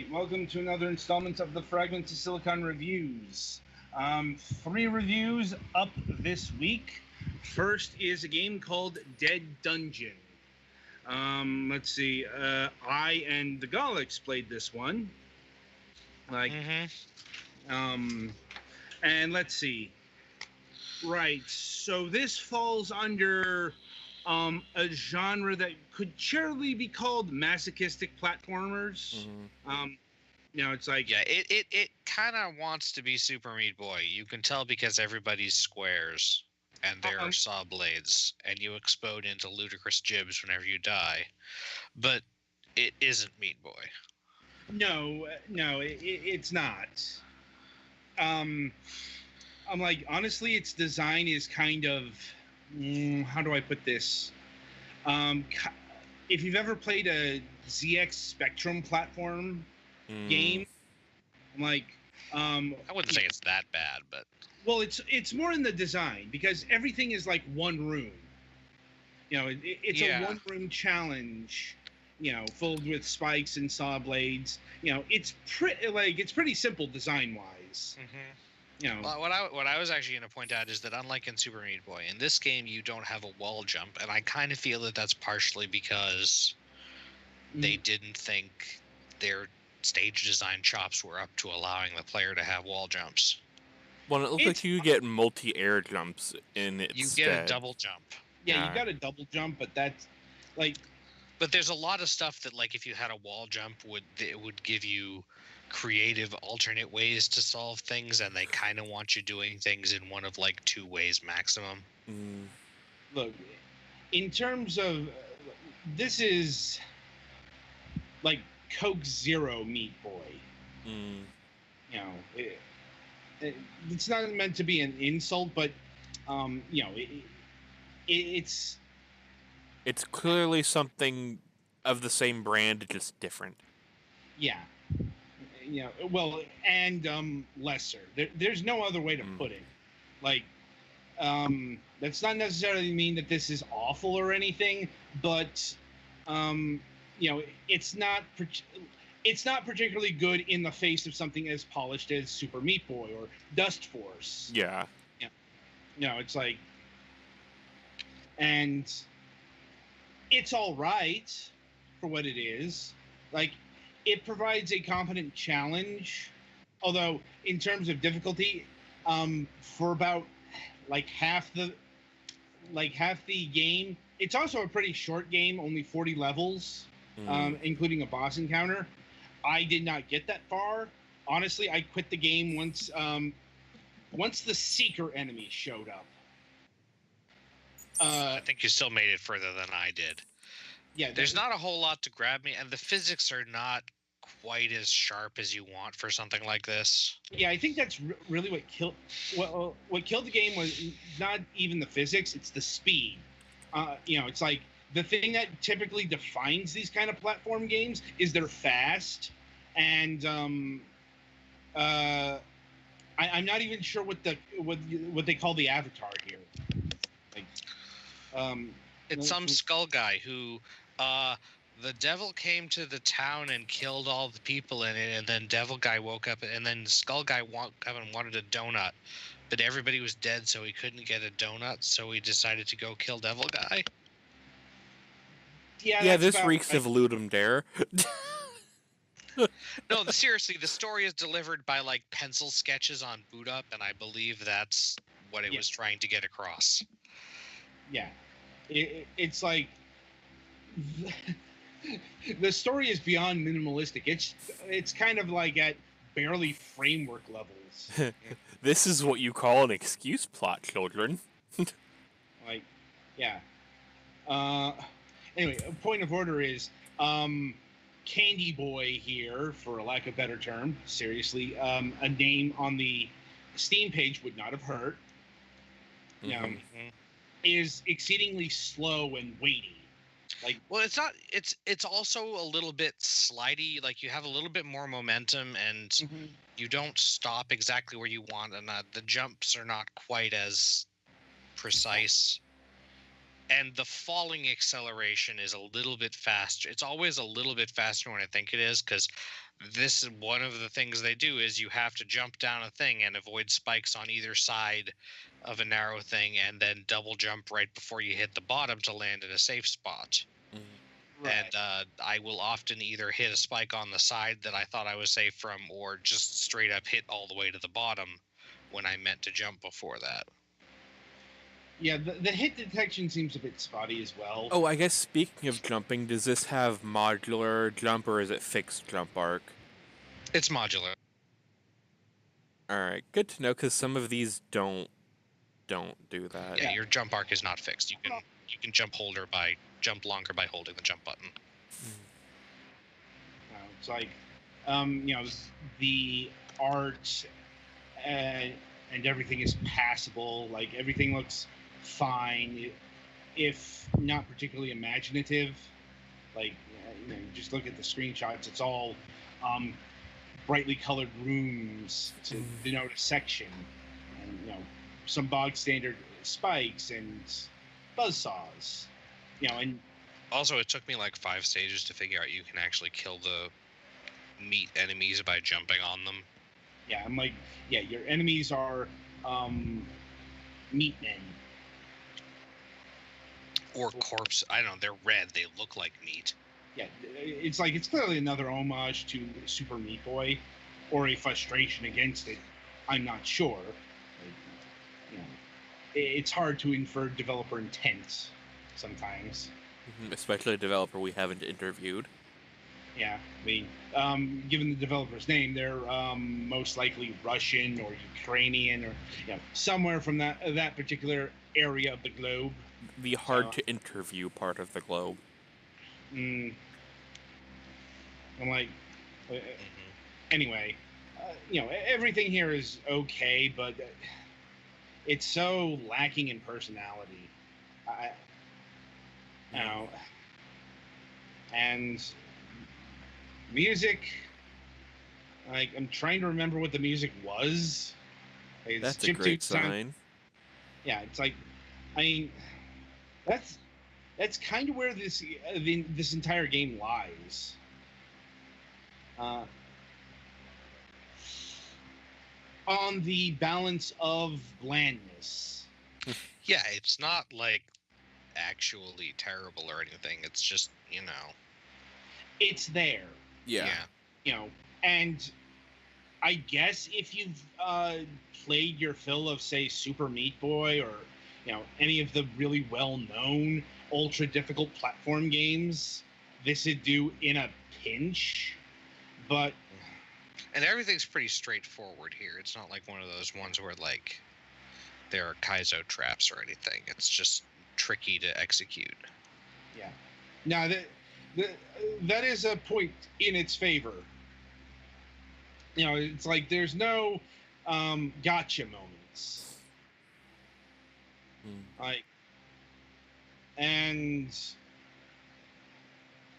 right, welcome to another installment of the Fragments of Silicon reviews. Three reviews up this week. First is a game called Dead Dungeon. Let's see. I and the Galax played this one. Like, and let's see. Right, so this falls under a genre that could cheerily be called masochistic platformers. It's like it kind of wants to be Super Meat Boy. You can tell because everybody's squares and there are saw blades, and you explode into ludicrous jibs whenever you die. But it isn't Meat Boy. No, it's not. I'm like, honestly, its design is kind of, how do I put this? If you've ever played a ZX Spectrum platform game, I'm like, I wouldn't say it's that bad, but well, it's more in the design because everything is like one room. It's a one-room challenge. Filled with spikes and saw blades. It's pretty simple design-wise. Well, what I was actually going to point out is that unlike in Super Meat Boy, in this game you don't have a wall jump, and I kind of feel that that's partially because they didn't think their stage design chops were up to allowing the player to have wall jumps. Well, it looks like you get multi-air jumps in its You stead. get a double jump. Yeah, you got a double jump, but that's like... But there's a lot of stuff that, like, if you had a wall jump, it would give you creative alternate ways to solve things, and they kind of want you doing things in one of, like, two ways maximum. Look, in terms of... this is like Coke Zero Meat Boy. It's not meant to be an insult, but it's clearly something of the same brand, just different. Yeah. Well, and lesser. There's no other way to put it. Like, that's not necessarily mean that this is awful or anything, but it's not particularly good in the face of something as polished as Super Meat Boy or Dust Force. Yeah. It's like, and it's all right for what it is. Like, it provides a competent challenge, although in terms of difficulty, for about half the game, it's also a pretty short game, only 40 levels, including a boss encounter. I did not get that far. Honestly, I quit the game once the Seeker enemy showed up. I think you still made it further than I did. Yeah, there's not a whole lot to grab me, and the physics are not quite as sharp as you want for something like this. Yeah, I think that's really what killed the game was not even the physics; it's the speed. It's like the thing that typically defines these kind of platform games is they're fast, and I'm not even sure what they call the avatar here. It's some skull guy who the devil came to the town and killed all the people in it, and then devil guy woke up, and then skull guy woke up and wanted a donut, but everybody was dead, so he couldn't get a donut, so he decided to go kill devil guy. Yeah, this reeks of Ludum Dare. No, seriously, the story is delivered by like pencil sketches on Boot Up, and I believe that's what it was trying to get across. Yeah, it's like the story is beyond minimalistic. It's kind of like at barely framework levels. This is what you call an excuse plot, children. Like, yeah. Anyway, point of order is Candy Boy here, for lack of a better term. Seriously, a name on the Steam page would not have hurt. Is exceedingly slow and weighty. Like, well, it's not. It's also a little bit slidey. Like, you have a little bit more momentum, and you don't stop exactly where you want, and the jumps are not quite as precise. And the falling acceleration is a little bit faster. It's always a little bit faster when I think it is, because this is one of the things they do is you have to jump down a thing and avoid spikes on either side of a narrow thing, and then double jump right before you hit the bottom to land in a safe spot. Right. And I will often either hit a spike on the side that I thought I was safe from, or just straight up hit all the way to the bottom when I meant to jump before that. Yeah, the hit detection seems a bit spotty as well. Oh, I guess speaking of jumping, does this have modular jump or is it fixed jump arc? It's modular. Alright, good to know, because some of these don't do that. Yeah, your jump arc is not fixed. You can jump longer by holding the jump button. It's like, the art and everything is passable. Like, everything looks fine, if not particularly imaginative. Like, just look at the screenshots. It's all brightly colored rooms to denote a section, and some bog standard spikes and buzzsaws. And also, it took me like 5 stages to figure out you can actually kill the meat enemies by jumping on them. Yeah, I'm like, your enemies are meat men. Or corpse. I don't know, they're red. They look like meat. Yeah, it's clearly another homage to Super Meat Boy, or a frustration against it. I'm not sure. It's hard to infer developer intent sometimes. Especially a developer we haven't interviewed. Yeah, I mean, given the developer's name, they're most likely Russian or Ukrainian, or somewhere from that particular area of the globe. The hard to interview part of the globe. I'm like, anyway, everything here is okay, but it's so lacking in personality. And music, like, I'm trying to remember what the music was. Like, that's a great sign. Yeah, it's like, I mean, that's kind of where this entire game lies. On the balance of blandness. Yeah, it's not like actually terrible or anything. It's just, it's there. Yeah. And I guess if you've played your fill of, say, Super Meat Boy, or any of the really well-known ultra difficult platform games, this would do in a pinch. But and everything's pretty straightforward here. It's not like one of those ones where like there are Kaizo traps or anything. It's just tricky to execute. Yeah. Now that is a point in its favor. It's like there's no gotcha moments. Like, and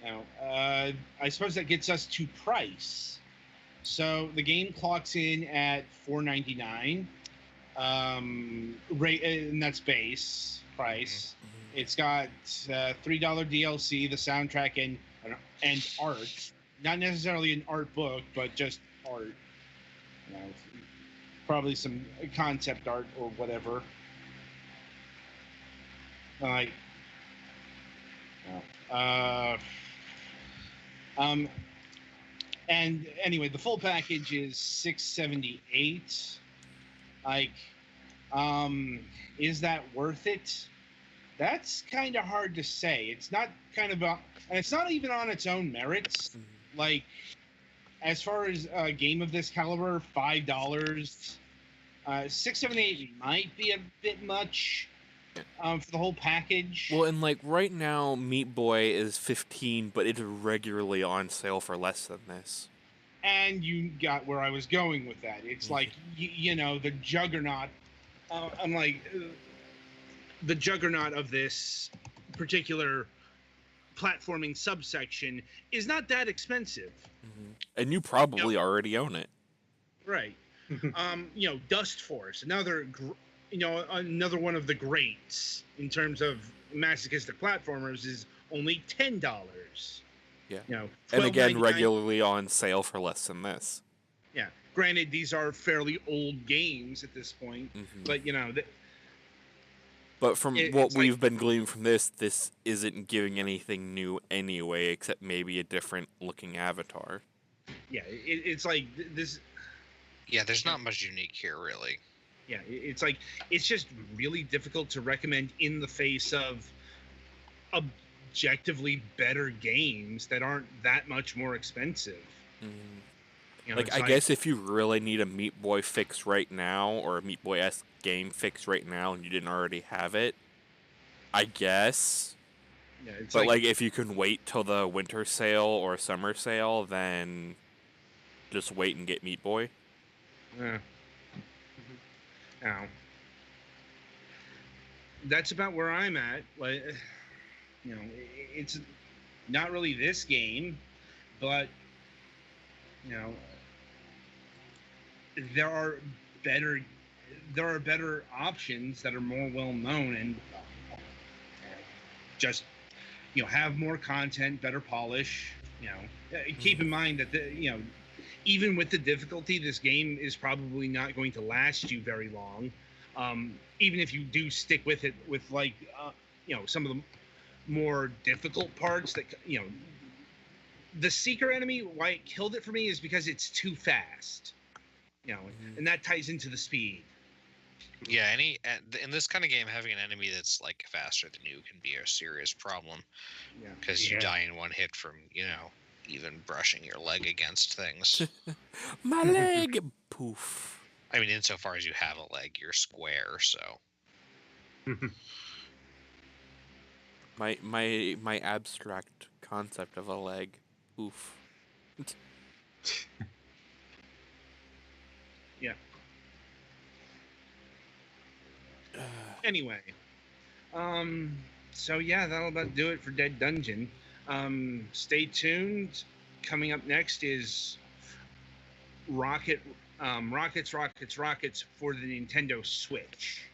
I suppose that gets us to price. So the game clocks in at $4.99, and that's base price. It's got $3 DLC, the soundtrack, and art. Not necessarily an art book, but just art. Probably some concept art or whatever. Like, and anyway, the full package is $678. Like, is that worth it? That's kind of hard to say. It's not and it's not even on its own merits. Like, as far as a game of this caliber, $5, $678 might be a bit much for the whole package. Well, and like right now, Meat Boy is $15, but it's regularly on sale for less than this. And you got where I was going with that. It's like, the juggernaut. I'm like, the juggernaut of this particular platforming subsection is not that expensive. And you probably already own it. Right. Dust Force, another one of the greats in terms of masochistic platformers is only $10. Yeah. You know, And again, $12.99. regularly on sale for less than this. Yeah. Granted, these are fairly old games at this point, but you know, but from what it's we've like, been gleaning from this isn't giving anything new anyway, except maybe a different looking avatar. yeah, it's like this. Yeah, there's not much unique here, really. Yeah, it's like it's just really difficult to recommend in the face of objectively better games that aren't that much more expensive. You know, Like, I guess if you really need a Meat Boy fix right now, or a Meat Boy-esque game fix right now, and you didn't already have it, I guess. Yeah, it's But like, if you can wait till the winter sale or summer sale, then just wait and get Meat Boy. Yeah. Now, that's about where I'm at. Like, you know, it's not really this game, but you know, there are better options that are more well known and just, you know, have more content, better polish. You know, keep in mind that even with the difficulty, this game is probably not going to last you very long. Even if you do stick with it, with like you know, some of the more difficult parts that, you know, the seeker enemy, why it killed it for me is because it's too fast. You know, and that ties into the speed. Yeah, in this kind of game, having an enemy that's like faster than you can be a serious problem. Yeah, because you die in one hit from, you know, even brushing your leg against things. My leg! Poof. I mean, insofar as you have a leg, you're square, so. My abstract concept of a leg. Oof. Yeah. Anyway, so yeah, that'll about do it for Dead Dungeon. Stay tuned. Coming up next is Rockets for the Nintendo Switch.